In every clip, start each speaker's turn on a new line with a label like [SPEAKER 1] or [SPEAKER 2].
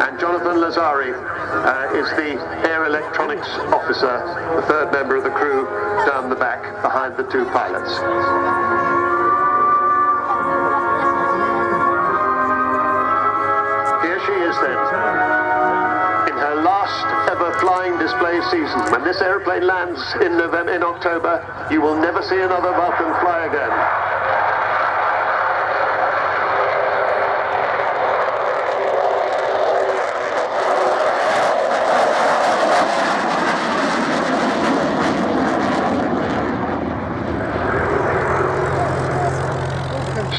[SPEAKER 1] And Jonathan Lazari is the air electronics officer, the third member of the crew down the back behind the two pilots. Here she is then, in her last ever flying display season. When this aeroplane lands in October, you will never see another Vulcan fly again.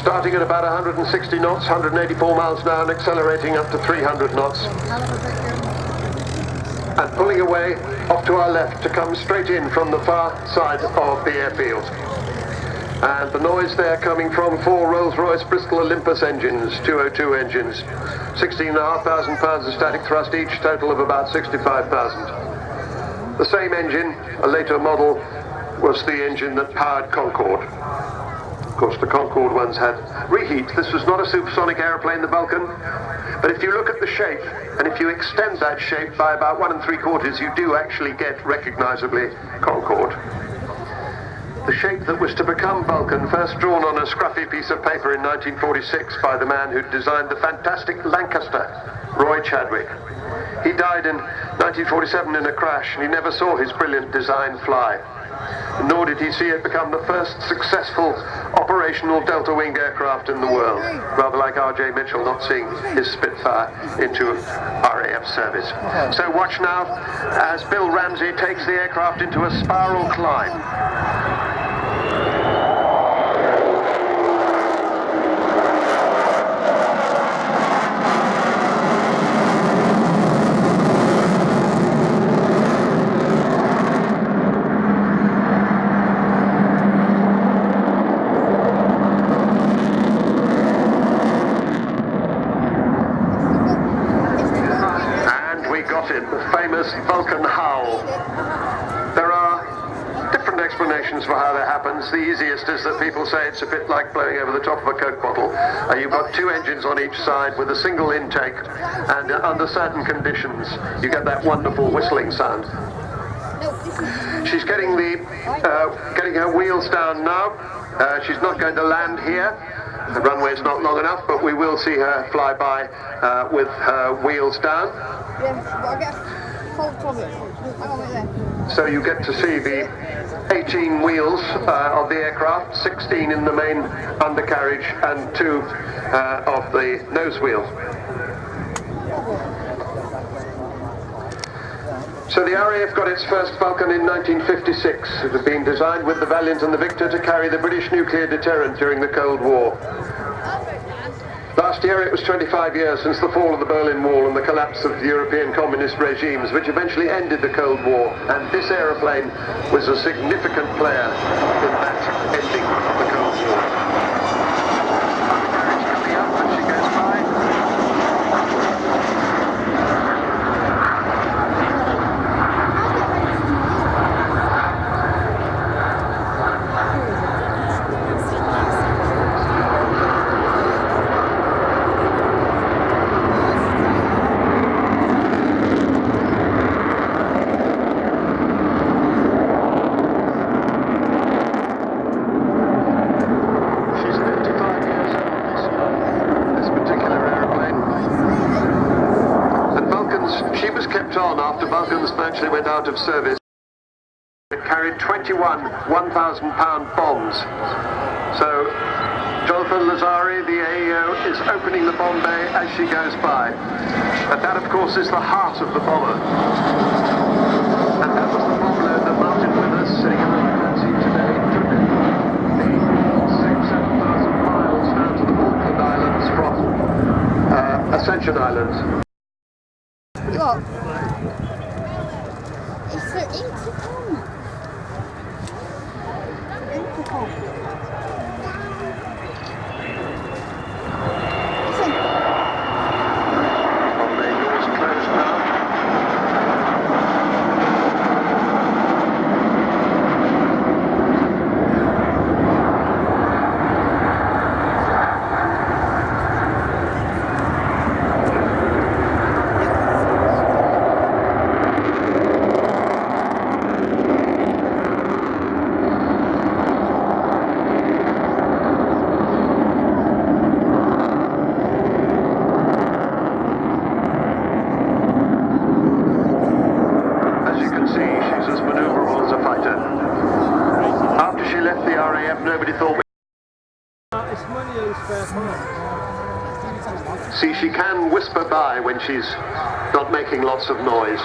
[SPEAKER 1] Starting at about 160 knots, 184 miles an hour, and accelerating up to 300 knots. And pulling away off to our left to come straight in from the far side of the airfield. And the noise there coming from 4 Rolls-Royce Bristol Olympus engines, 202 engines. 16,500 pounds of static thrust each, total of about 65,000. The same engine, a later model, was the engine that powered Concorde. Of course, the Concorde ones had reheat. This was not a supersonic aeroplane, the Vulcan. But if you look at the shape, and if you extend that shape by about 1 3/4, you do actually get recognisably Concorde. The shape that was to become Vulcan, first drawn on a scruffy piece of paper in 1946 by the man who designed the fantastic Lancaster, Roy Chadwick. He died in 1947 in a crash, and he never saw his brilliant design fly. Nor did he see it become the first successful operational delta-wing aircraft in the world, rather like R.J. Mitchell not seeing his Spitfire into RAF service. So watch now as Bill Ramsey takes the aircraft into a spiral climb. The famous Vulcan howl. There are different explanations for how that happens. The easiest is that people say it's a bit like blowing over the top of a Coke bottle. You've got 2 engines on each side with a single intake, and under certain conditions you get that wonderful whistling sound. She's getting her wheels down now. She's not going to land here. The runway's not long enough, but we will see her fly by with her wheels down. So you get to see the 18 wheels of the aircraft, 16 in the main undercarriage and 2 of the nose wheel. So the RAF got its first Vulcan in 1956. It had been designed with the Valiant and the Victor to carry the British nuclear deterrent during the Cold War. Last year it was 25 years since the fall of the Berlin Wall and the collapse of the European communist regimes, which eventually ended the Cold War, and this aeroplane was a significant player in that ending of the Cold War. Undercarriage coming up as she goes by. After Vulcans virtually went out of service, it carried 21 1,000-pound bombs. So Jonathan Lazari, the AEO, is opening the bomb bay as she goes by. And that, of course, is the heart of the bomber. And that was the bomb load that Martin Withers, sitting in the right-hand seat today, took the 7,000 miles down to the Vulcan Islands from Ascension Island.
[SPEAKER 2] Look. It's the intercom. Intercom. Listen.
[SPEAKER 1] Oh, the door's closed now. her by when she's not making lots of noise.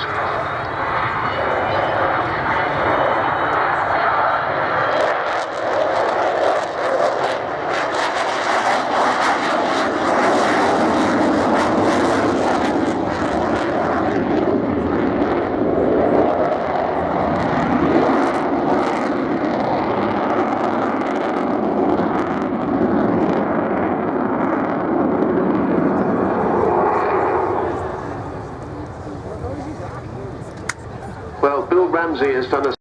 [SPEAKER 1] Well, Bill Ramsey has done a